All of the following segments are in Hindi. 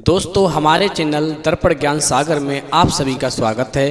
दोस्तों, हमारे चैनल दर्पण ज्ञान सागर में आप सभी का स्वागत है।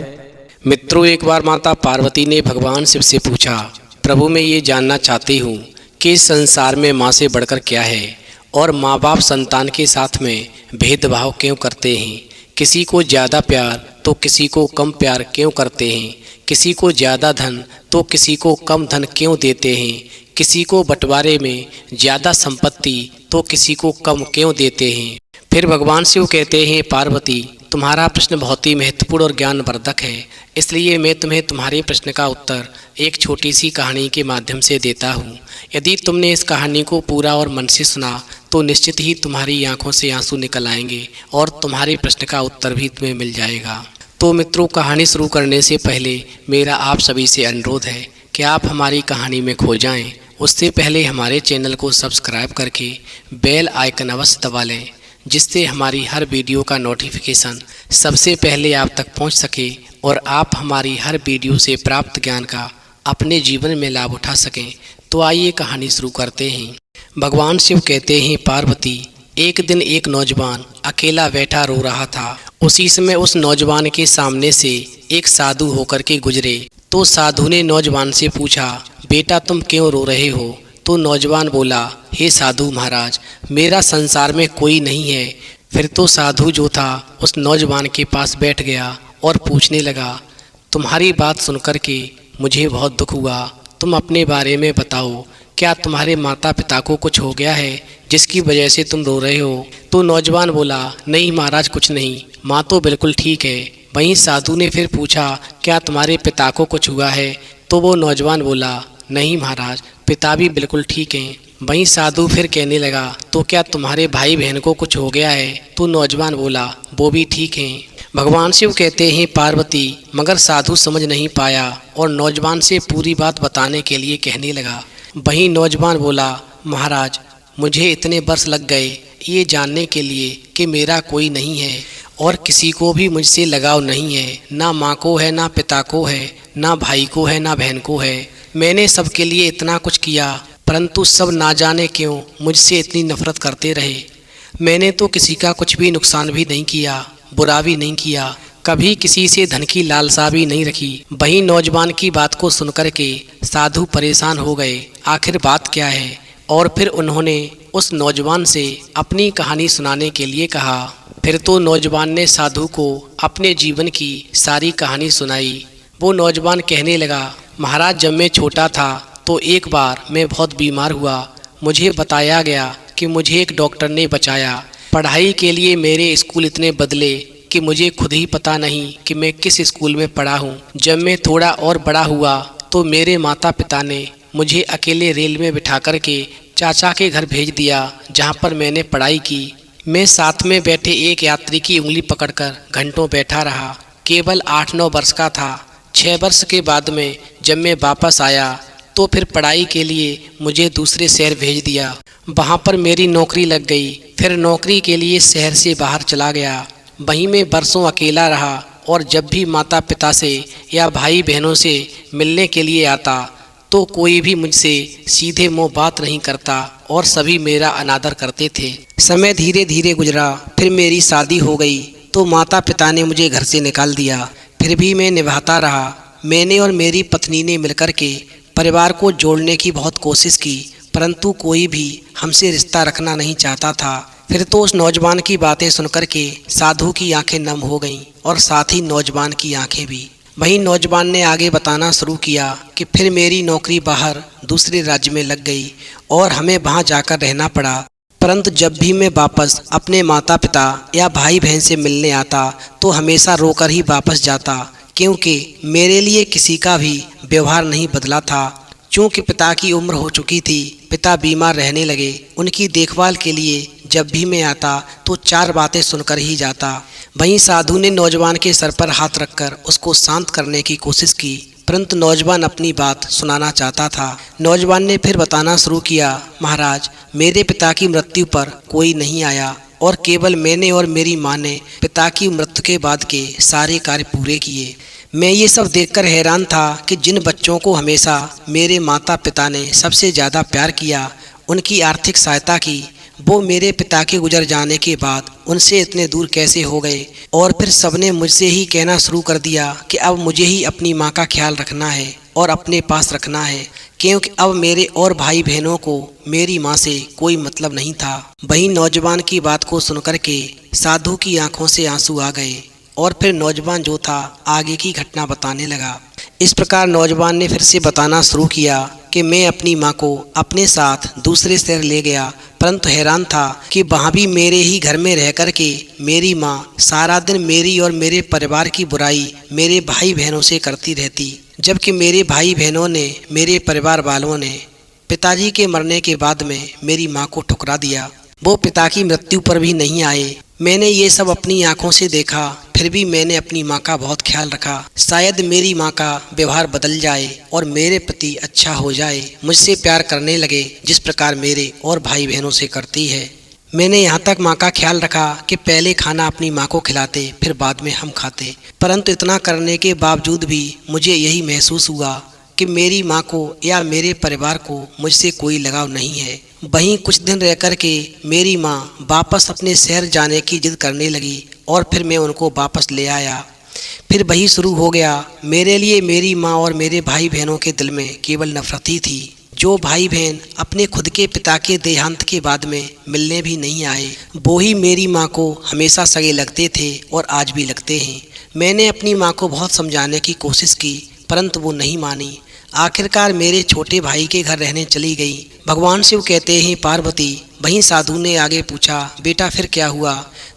मित्रों, एक बार माता पार्वती ने भगवान शिव से पूछा, प्रभु मैं ये जानना चाहती हूँ कि इस संसार में माँ से बढ़कर क्या है और माँ बाप संतान के साथ में भेदभाव क्यों करते हैं। किसी को ज़्यादा प्यार तो किसी को कम प्यार क्यों करते हैं। किसी को ज़्यादा धन तो किसी को कम धन क्यों देते हैं। किसी को बंटवारे में ज़्यादा संपत्ति तो किसी को कम क्यों देते हैं। फिर भगवान शिव कहते हैं, पार्वती तुम्हारा प्रश्न बहुत ही महत्वपूर्ण और ज्ञानवर्धक है, इसलिए मैं तुम्हें तुम्हारे प्रश्न का उत्तर एक छोटी सी कहानी के माध्यम से देता हूँ। यदि तुमने इस कहानी को पूरा और मन से सुना तो निश्चित ही तुम्हारी आंखों से आंसू निकल आएंगे और तुम्हारे प्रश्न का उत्तर भी तुम्हें मिल जाएगा। तो मित्रों, कहानी शुरू करने से पहले मेरा आप सभी से अनुरोध है कि आप हमारी कहानी में खो जाएं। उससे पहले हमारे चैनल को सब्सक्राइब करके बेल आइकन अवश्य दबा लें, जिससे हमारी हर वीडियो का नोटिफिकेशन सबसे पहले आप तक पहुंच सके और आप हमारी हर वीडियो से प्राप्त ज्ञान का अपने जीवन में लाभ उठा सकें। तो आइए कहानी शुरू करते हैं। भगवान शिव कहते हैं, पार्वती एक दिन एक नौजवान अकेला बैठा रो रहा था। उसी समय उस नौजवान के सामने से एक साधु होकर के गुजरे। तो साधु ने नौजवान से पूछा, बेटा तुम क्यों रो रहे हो। तो नौजवान बोला, हे साधु महाराज मेरा संसार में कोई नहीं है। फिर तो साधु जो था उस नौजवान के पास बैठ गया और पूछने लगा, तुम्हारी बात सुनकर के मुझे बहुत दुख हुआ। तुम अपने बारे में बताओ, क्या तुम्हारे माता पिता को कुछ हो गया है जिसकी वजह से तुम रो रहे हो। तो नौजवान बोला, नहीं महाराज कुछ नहीं, माँ तो बिल्कुल ठीक है। वहीं साधु ने फिर पूछा, क्या तुम्हारे पिता को कुछ हुआ है। तो वो नौजवान बोला, नहीं महाराज पिता भी बिल्कुल ठीक हैं। वहीं साधु फिर कहने लगा, तो क्या तुम्हारे भाई बहन को कुछ हो गया है। तो नौजवान बोला, वो भी ठीक हैं। भगवान शिव कहते हैं, पार्वती मगर साधु समझ नहीं पाया और नौजवान से पूरी बात बताने के लिए कहने लगा। वहीं नौजवान बोला, महाराज मुझे इतने वर्ष लग गए ये जानने के लिए कि मेरा कोई नहीं है और किसी को भी मुझसे लगाव नहीं है। ना माँ को है, ना पिता को है, ना भाई को है, ना बहन को है। मैंने सबके लिए इतना कुछ किया, परंतु सब ना जाने क्यों मुझसे इतनी नफरत करते रहे। मैंने तो किसी का कुछ भी नुकसान भी नहीं किया, बुरा भी नहीं किया, कभी किसी से धन की लालसा भी नहीं रखी। वहीं नौजवान की बात को सुनकर के साधु परेशान हो गए, आखिर बात क्या है। और फिर उन्होंने उस नौजवान से अपनी कहानी सुनाने के लिए कहा। फिर तो नौजवान ने साधु को अपने जीवन की सारी कहानी सुनाई। वो नौजवान कहने लगा, महाराज जब मैं छोटा था तो एक बार मैं बहुत बीमार हुआ। मुझे बताया गया कि मुझे एक डॉक्टर ने बचाया। पढ़ाई के लिए मेरे स्कूल इतने बदले कि मुझे खुद ही पता नहीं कि मैं किस स्कूल में पढ़ा हूँ। जब मैं थोड़ा और बड़ा हुआ तो मेरे माता पिता ने मुझे अकेले रेल में बिठा कर के चाचा के घर भेज दिया, जहाँ पर मैंने पढ़ाई की। मैं साथ में बैठे एक यात्री की उंगली पकड़कर घंटों बैठा रहा। केवल 8-9 वर्ष का था। 6 वर्ष के बाद में जब मैं वापस आया तो फिर पढ़ाई के लिए मुझे दूसरे शहर भेज दिया। वहाँ पर मेरी नौकरी लग गई। फिर नौकरी के लिए शहर से बाहर चला गया। वहीं मैं बरसों अकेला रहा और जब भी माता पिता से या भाई बहनों से मिलने के लिए आता तो कोई भी मुझसे सीधे मुंह बात नहीं करता और सभी मेरा अनादर करते थे। समय धीरे धीरे गुजरा। फिर मेरी शादी हो गई तो माता पिता ने मुझे घर से निकाल दिया। फिर भी मैं निभाता रहा। मैंने और मेरी पत्नी ने मिलकर के परिवार को जोड़ने की बहुत कोशिश की, परंतु कोई भी हमसे रिश्ता रखना नहीं चाहता था। फिर तो उस नौजवान की बातें सुनकर के साधु की आंखें नम हो गईं और साथ ही नौजवान की आंखें भी। वहीं नौजवान ने आगे बताना शुरू किया कि फिर मेरी नौकरी बाहर दूसरे राज्य में लग गई और हमें वहां जाकर रहना पड़ा। परंतु जब भी मैं वापस अपने माता पिता या भाई बहन से मिलने आता तो हमेशा रोकर ही वापस जाता, क्योंकि मेरे लिए किसी का भी व्यवहार नहीं बदला था। चूँकि पिता की उम्र हो चुकी थी, पिता बीमार रहने लगे। उनकी देखभाल के लिए जब भी मैं आता तो 4 बातें सुनकर ही जाता। वहीं साधु ने नौजवान के सर पर हाथ रखकर उसको शांत करने की कोशिश की, परंतु नौजवान अपनी बात सुनाना चाहता था। नौजवान ने फिर बताना शुरू किया, महाराज मेरे पिता की मृत्यु पर कोई नहीं आया और केवल मैंने और मेरी माँ ने पिता की मृत्यु के बाद के सारे कार्य पूरे किए। मैं ये सब देखकर हैरान था कि जिन बच्चों को हमेशा मेरे माता पिता ने सबसे ज़्यादा प्यार किया, उनकी आर्थिक सहायता की, वो मेरे पिता के गुजर जाने के बाद उनसे इतने दूर कैसे हो गए। और फिर सबने मुझसे ही कहना शुरू कर दिया कि अब मुझे ही अपनी माँ का ख्याल रखना है और अपने पास रखना है, क्योंकि अब मेरे और भाई बहनों को मेरी माँ से कोई मतलब नहीं था। वहीं नौजवान की बात को सुनकर के साधु की आंखों से आंसू आ गए और फिर नौजवान जो था आगे की घटना बताने लगा। इस प्रकार नौजवान ने फिर से बताना शुरू किया कि मैं अपनी माँ को अपने साथ दूसरे शहर ले गया, परंतु हैरान था कि वहाँ भी मेरे ही घर में रह कर के मेरी माँ सारा दिन मेरी और मेरे परिवार की बुराई मेरे भाई बहनों से करती रहती, जबकि मेरे भाई बहनों ने, मेरे परिवार वालों ने पिताजी के मरने के बाद में मेरी माँ को ठुकरा दिया। वो पिता की मृत्यु पर भी नहीं आए। मैंने ये सब अपनी आंखों से देखा, फिर भी मैंने अपनी माँ का बहुत ख्याल रखा। शायद मेरी माँ का व्यवहार बदल जाए और मेरे प्रति अच्छा हो जाए, मुझसे प्यार करने लगे जिस प्रकार मेरे और भाई बहनों से करती है। मैंने यहाँ तक माँ का ख्याल रखा कि पहले खाना अपनी माँ को खिलाते, फिर बाद में हम खाते, परंतु इतना करने के बावजूद भी मुझे यही महसूस हुआ कि मेरी माँ को या मेरे परिवार को मुझसे कोई लगाव नहीं है। वहीं कुछ दिन रह कर के मेरी माँ वापस अपने शहर जाने की जिद करने लगी और फिर मैं उनको वापस ले आया। फिर वही शुरू हो गया। मेरे लिए मेरी माँ और मेरे भाई बहनों के दिल में केवल नफरत ही थी। जो भाई बहन अपने खुद के पिता के देहांत के बाद में मिलने भी नहीं आए, वो ही मेरी माँ को हमेशा सगे लगते थे और आज भी लगते हैं। मैंने अपनी माँ को बहुत समझाने की कोशिश की, परंतु वो नहीं मानी। आखिरकार मेरे छोटे भाई के घर रहने चली गई। भगवान शिव कहते हैं पार्वती। वहीं साधु ने आगे पूछा, बेटा फिर क्या हुआ?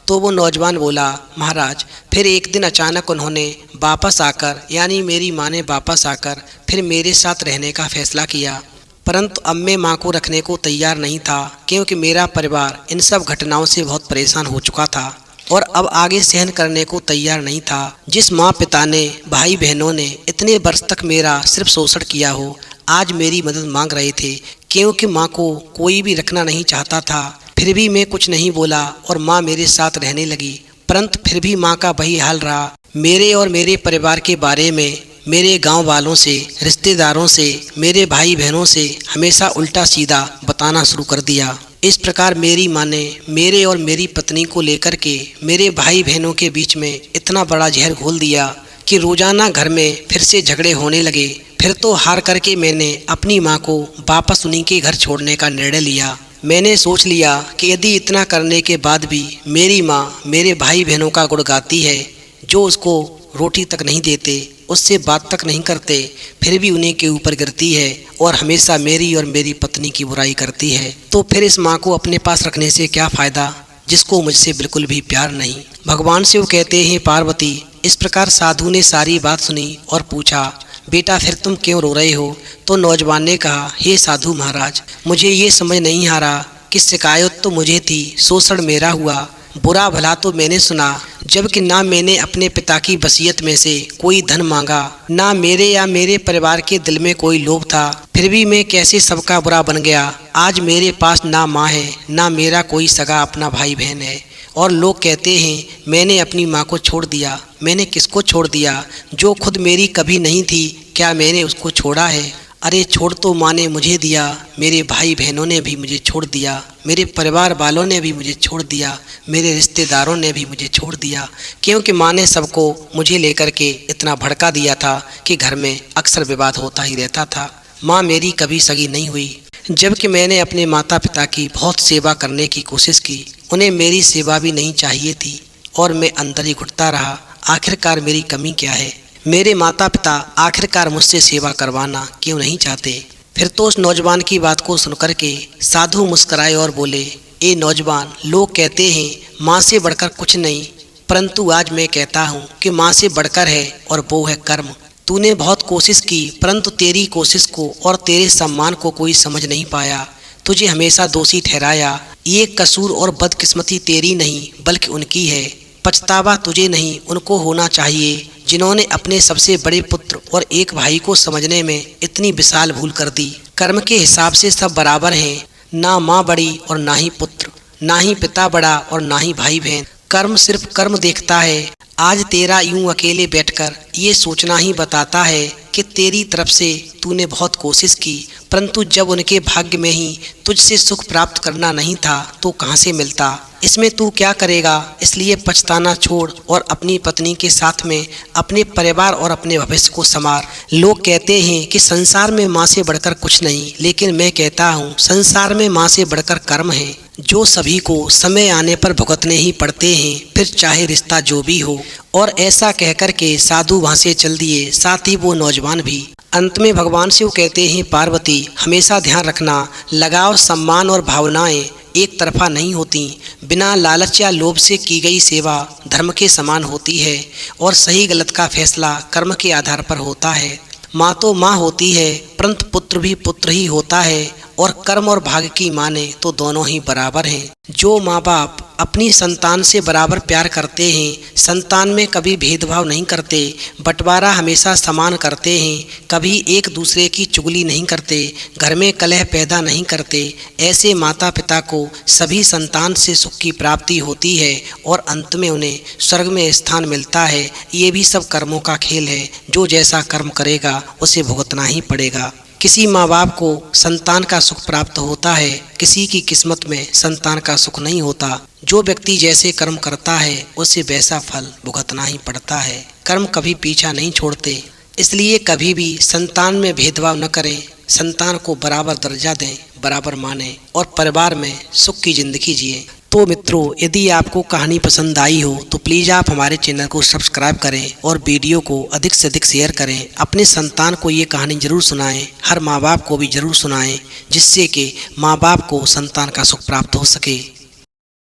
तो वो नौजवान बोला, महाराज फिर एक दिन अचानक उन्होंने वापस आकर, यानी मेरी माँ ने वापस आकर फिर मेरे साथ रहने का फैसला किया, परंतु अब मैं माँ को रखने को तैयार नहीं था, क्योंकि मेरा परिवार इन सब घटनाओं से बहुत परेशान हो चुका था और अब आगे सहन करने को तैयार नहीं था। जिस माँ पिता ने, भाई बहनों ने इतने वर्ष तक मेरा सिर्फ शोषण किया हो, आज मेरी मदद मांग रहे थे, क्योंकि माँ को कोई भी रखना नहीं चाहता था। फिर भी मैं कुछ नहीं बोला और माँ मेरे साथ रहने लगी, परंतु फिर भी माँ का वही हाल रहा। मेरे और मेरे परिवार के बारे में मेरे गांव वालों से, रिश्तेदारों से, मेरे भाई बहनों से हमेशा उल्टा सीधा बताना शुरू कर दिया। इस प्रकार मेरी माँ ने मेरे और मेरी पत्नी को लेकर के मेरे भाई बहनों के बीच में इतना बड़ा जहर घोल दिया कि रोजाना घर में फिर से झगड़े होने लगे। फिर तो हार करके मैंने अपनी माँ को वापस उन्हीं के घर छोड़ने का निर्णय लिया। मैंने सोच लिया कि यदि इतना करने के बाद भी मेरी माँ मेरे भाई बहनों का गुण गाती है, जो उसको रोटी तक नहीं देते, उससे बात तक नहीं करते, फिर भी उन्हीं के ऊपर गिरती है और हमेशा मेरी और मेरी पत्नी की बुराई करती है, तो फिर इस माँ को अपने पास रखने से क्या फ़ायदा, जिसको मुझसे बिल्कुल भी प्यार नहीं। भगवान शिव कहते हैं पार्वती। इस प्रकार साधु ने सारी बात सुनी और पूछा, बेटा फिर तुम क्यों रो रहे हो? तो नौजवान ने कहा, हे साधु महाराज, मुझे ये समझ नहीं आ रहा कि शिकायत तो मुझे थी, शोषण मेरा हुआ, बुरा भला तो मैंने सुना, जबकि ना मैंने अपने पिता की वसीयत में से कोई धन मांगा, ना मेरे या मेरे परिवार के दिल में कोई लोभ था, फिर भी मैं कैसे सबका बुरा बन गया। आज मेरे पास ना माँ है, ना मेरा कोई सगा अपना भाई बहन है, और लोग कहते हैं मैंने अपनी माँ को छोड़ दिया। मैंने किसको छोड़ दिया? जो खुद मेरी कभी नहीं थी, क्या मैंने उसको छोड़ा है? अरे छोड़ तो माँ ने मुझे दिया, मेरे भाई बहनों ने भी मुझे छोड़ दिया, मेरे परिवार वालों ने भी मुझे छोड़ दिया, मेरे रिश्तेदारों ने भी मुझे छोड़ दिया, क्योंकि माँ ने सबको मुझे लेकर के इतना भड़का दिया था कि घर में अक्सर विवाद होता ही रहता था। माँ मेरी कभी सगी नहीं हुई, जबकि मैंने अपने माता पिता की बहुत सेवा करने की कोशिश की। उन्हें मेरी सेवा भी नहीं चाहिए थी और मैं अंदर ही घुटता रहा। आखिरकार मेरी कमी क्या है? मेरे माता पिता आखिरकार मुझसे सेवा करवाना क्यों नहीं चाहते? फिर तो उस नौजवान की बात को सुनकर के साधु मुस्कराए और बोले, ए नौजवान, लोग कहते हैं माँ से बढ़कर कुछ नहीं, परंतु आज मैं कहता हूँ कि माँ से बढ़कर है और वो है कर्म। तूने बहुत कोशिश की, परंतु तेरी कोशिश को और तेरे सम्मान को कोई समझ नहीं पाया, तुझे हमेशा दोषी ठहराया। ये कसूर और बदकिस्मती तेरी नहीं बल्कि उनकी है। पछतावा तुझे नहीं, उनको होना चाहिए जिन्होंने अपने सबसे बड़े पुत्र और एक भाई को समझने में इतनी विशाल भूल कर दी। कर्म के हिसाब से सब बराबर हैं, ना माँ बड़ी और ना ही पुत्र, ना ही पिता बड़ा और ना ही भाई बहन। कर्म सिर्फ कर्म देखता है। आज तेरा यूं अकेले बैठकर ये सोचना ही बताता है कि तेरी तरफ से तूने बहुत कोशिश की, परंतु जब उनके भाग्य में ही तुझसे सुख प्राप्त करना नहीं था तो कहाँ से मिलता। इसमें तू क्या करेगा, इसलिए पछताना छोड़ और अपनी पत्नी के साथ में अपने परिवार और अपने भविष्य को संवार। लोग कहते हैं कि संसार में माँ से बढ़कर कुछ नहीं, लेकिन मैं कहता हूँ संसार में माँ से बढ़कर कर्म है, जो सभी को समय आने पर भुगतने ही पड़ते हैं, फिर चाहे रिश्ता जो भी हो। और ऐसा कहकर के साधु वहाँ से चल दिए, साथ ही वो नौजवान भी। अंत में भगवान शिव कहते हैं, पार्वती हमेशा ध्यान रखना, लगाव, सम्मान और भावनाएं एक तरफा नहीं होती। बिना लालच या लोभ से की गई सेवा धर्म के समान होती है और सही गलत का फैसला कर्म के आधार पर होता है। माँ तो माँ होती है, परंतु पुत्र भी पुत्र ही होता है और कर्म और भाग्य की माने तो दोनों ही बराबर हैं। जो माँ बाप अपनी संतान से बराबर प्यार करते हैं, संतान में कभी भेदभाव नहीं करते, बंटवारा हमेशा समान करते हैं, कभी एक दूसरे की चुगली नहीं करते, घर में कलह पैदा नहीं करते, ऐसे माता पिता को सभी संतान से सुख की प्राप्ति होती है और अंत में उन्हें स्वर्ग में स्थान मिलता है। ये भी सब कर्मों का खेल है, जो जैसा कर्म करेगा उसे भुगतना ही पड़ेगा। किसी माँ बाप को संतान का सुख प्राप्त होता है, किसी की किस्मत में संतान का सुख नहीं होता। जो व्यक्ति जैसे कर्म करता है उसे वैसा फल भुगतना ही पड़ता है। कर्म कभी पीछा नहीं छोड़ते, इसलिए कभी भी संतान में भेदभाव न करें, संतान को बराबर दर्जा दें, बराबर माने और परिवार में सुख की जिंदगी जिए। तो मित्रों, यदि आपको कहानी पसंद आई हो तो प्लीज़ आप हमारे चैनल को सब्सक्राइब करें और वीडियो को अधिक से अधिक शेयर करें। अपने संतान को ये कहानी जरूर सुनाएं, हर माँ बाप को भी जरूर सुनाएं, जिससे कि माँ बाप को संतान का सुख प्राप्त हो सके।